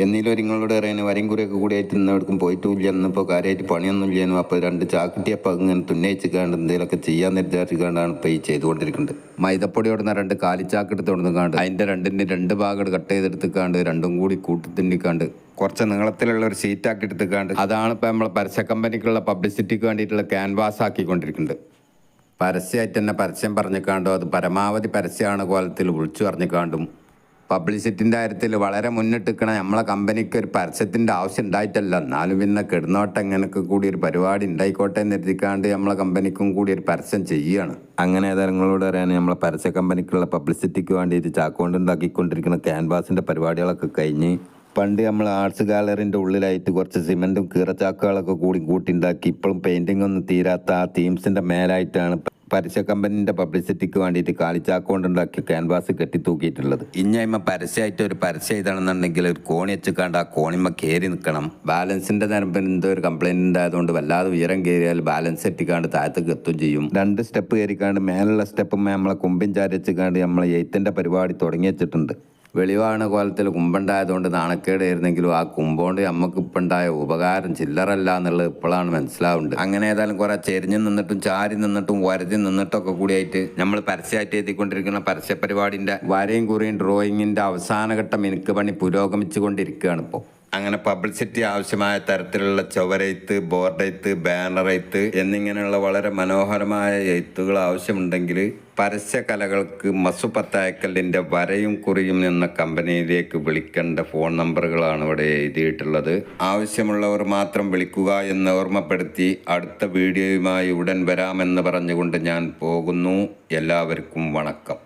എന്നീലും നിങ്ങളോട് അറിയാൻ വരയും കുറിയൊക്കെ കൂടിയായിട്ട് ഇന്നെവിടേക്കും പോയിട്ടില്ല. എന്നിപ്പോൾ കാര്യമായിട്ട് പണിയൊന്നും ഇല്ലാനും അപ്പോൾ 2 ചാക്കിട്ടിയപ്പോൾ ഇങ്ങനെ തുന്നയിച്ച് കാണ്ട് എന്തെങ്കിലുമൊക്കെ ചെയ്യാൻ വിചാരിച്ചുകൊണ്ടാണ് ഇപ്പോൾ ഈ ചെയ്തുകൊണ്ടിരിക്കുന്നത്. മൈദപ്പൊടി ഓടുന്ന 2 കാലിച്ചാക്ക് എടുത്ത് കൊടുക്കാണ്ട് അതിൻ്റെ 2 ഭാഗം കട്ട് ചെയ്തെടുത്തുക്കാണ്ട് 2 കൂടി കൂട്ടി തിന്നിക്കാണ്ട് കുറച്ച് നീളത്തിലുള്ള ഒരു ഷീറ്റാക്കി എടുത്തുക്കാണ്ട് അതാണ് ഇപ്പോൾ നമ്മളെ പരസ്യ കമ്പനിക്കുള്ള പബ്ലിസിറ്റിക്ക് വേണ്ടിയിട്ടുള്ള ക്യാൻവാസ് ആക്കിക്കൊണ്ടിരിക്കുന്നത്. പരസ്യമായിട്ട് തന്നെ പരസ്യം പറഞ്ഞിക്കാണ്ടോ അത് പരമാവധി പരസ്യമാണ് കോലത്തിൽ വിളിച്ചു പറഞ്ഞിക്കാണ്ടും പബ്ലിസിറ്റിൻ്റെ കാര്യത്തിൽ വളരെ മുന്നിട്ടിരിക്കണം. നമ്മളെ കമ്പനിക്ക് ഒരു പരസ്യത്തിൻ്റെ ആവശ്യം ഉണ്ടായിട്ടല്ല, എന്നാലും പിന്നെ കിടന്നോട്ടെ എങ്ങനെയൊക്കെ കൂടി ഒരു പരിപാടി ഉണ്ടായിക്കോട്ടെ എന്ന് എഴുതിക്കാണ്ട് നമ്മളെ കമ്പനിക്കും കൂടി ഒരു പരസ്യം ചെയ്യുകയാണ്. അങ്ങനെ ഏതായാലും നിങ്ങളോട് അറിയാൻ നമ്മളെ പരസ്യ കമ്പനിക്കുള്ള പബ്ലിസിറ്റിക്ക് വേണ്ടിയിട്ട് ചാക്കോണ്ട് ഉണ്ടാക്കിക്കൊണ്ടിരിക്കുന്ന ക്യാൻവാസിൻ്റെ പരിപാടികളൊക്കെ കഴിഞ്ഞ് പണ്ട് നമ്മൾ ആർട്സ് ഗാലറിൻ്റെ ഉള്ളിലായിട്ട് കുറച്ച് സിമെൻറ്റും കീറച്ചാക്കുകളൊക്കെ കൂടി കൂട്ടിണ്ടാക്കി ഇപ്പോഴും പെയിൻറ്റിംഗ് ഒന്നും തീരാത്ത ആ തീംസിൻ്റെ മേലായിട്ടാണ് പരസ്യ കമ്പനീൻ്റെ പബ്ലിസിറ്റിക്ക് വേണ്ടിയിട്ട് കാലിച്ചാക്കൊണ്ടുണ്ടാക്കിയ ക്യാൻവാസ് കെട്ടിത്തൂക്കിയിട്ടുള്ളത്. ഇഞ്ഞ പരസ്യമായിട്ട് ഒരു പരസ്യം ചെയ്താണെന്നുണ്ടെങ്കിൽ ഒരു കോണി വെച്ചിക്കാണ്ട് ആ കോണിമ്മ കയറി നിൽക്കണം. ബാലൻസിൻ്റെ നരമ്പിന് എന്തോ ഒരു കംപ്ലൈൻറ്റ് ഉണ്ടായതുകൊണ്ട് വല്ലാതെ ഉയരം കയറിയാൽ ബാലൻസ് എത്തിക്കാണ്ട് താഴത്തേക്ക് എത്തും ചെയ്യും. 2 സ്റ്റെപ്പ് കയറിക്കാണ്ട് മേലുള്ള സ്റ്റെപ്പുമ്മ നമ്മളെ കുമ്പിൻ ചാരി വെച്ചിക്കാണ്ട് നമ്മളെ എയ്ത്തിൻ്റെ പരിപാടി തുടങ്ങി വെച്ചിട്ടുണ്ട്. വെളിവാണ് കോലത്തിൽ കുമ്പുണ്ടായതുകൊണ്ട് നാണക്കേടായിരുന്നെങ്കിലും ആ കുമ്പോണ്ട് നമുക്ക് ഇപ്പം ഉണ്ടായ ഉപകാരം ചില്ലറല്ല എന്നുള്ളത് ഇപ്പോഴാണ് മനസ്സിലാവുന്നത്. അങ്ങനെ ഏതായാലും കുറെ ചെരിഞ്ഞ് നിന്നിട്ടും ചാരി നിന്നിട്ടും വരതി നിന്നിട്ടൊക്കെ കൂടിയായിട്ട് നമ്മൾ പരസ്യമായിട്ട് എത്തിക്കൊണ്ടിരിക്കുന്ന പരസ്യ പരിപാടിൻ്റെ വരയും കുറിയും ഡ്രോയിങ്ങിൻ്റെ അവസാനഘട്ട മിനുക്ക് പണി പുരോഗമിച്ചു കൊണ്ടിരിക്കുകയാണ് ഇപ്പോൾ. അങ്ങനെ പബ്ലിസിറ്റി ആവശ്യമായ തരത്തിലുള്ള ചുവരെഴുത്ത്, ബോർഡെഴുത്ത്, ബാനറെഴുത്ത് എന്നിങ്ങനെയുള്ള വളരെ മനോഹരമായ എഴുത്തുകൾ ആവശ്യമുണ്ടെങ്കിൽ പരസ്യ കലകൾക്ക് മസുപത്തായക്കല്ലിൻ്റെ വരയും കുറിയും എന്ന കമ്പനിയിലേക്ക് വിളിക്കേണ്ട ഫോൺ നമ്പറുകളാണ് ഇവിടെ എഴുതിയിട്ടുള്ളത്. ആവശ്യമുള്ളവർ മാത്രം വിളിക്കുക എന്ന് ഓർമ്മപ്പെടുത്തി അടുത്ത വീഡിയോയുമായി ഉടൻ വരാമെന്ന് പറഞ്ഞുകൊണ്ട് ഞാൻ പോകുന്നു. എല്ലാവർക്കും വണക്കം.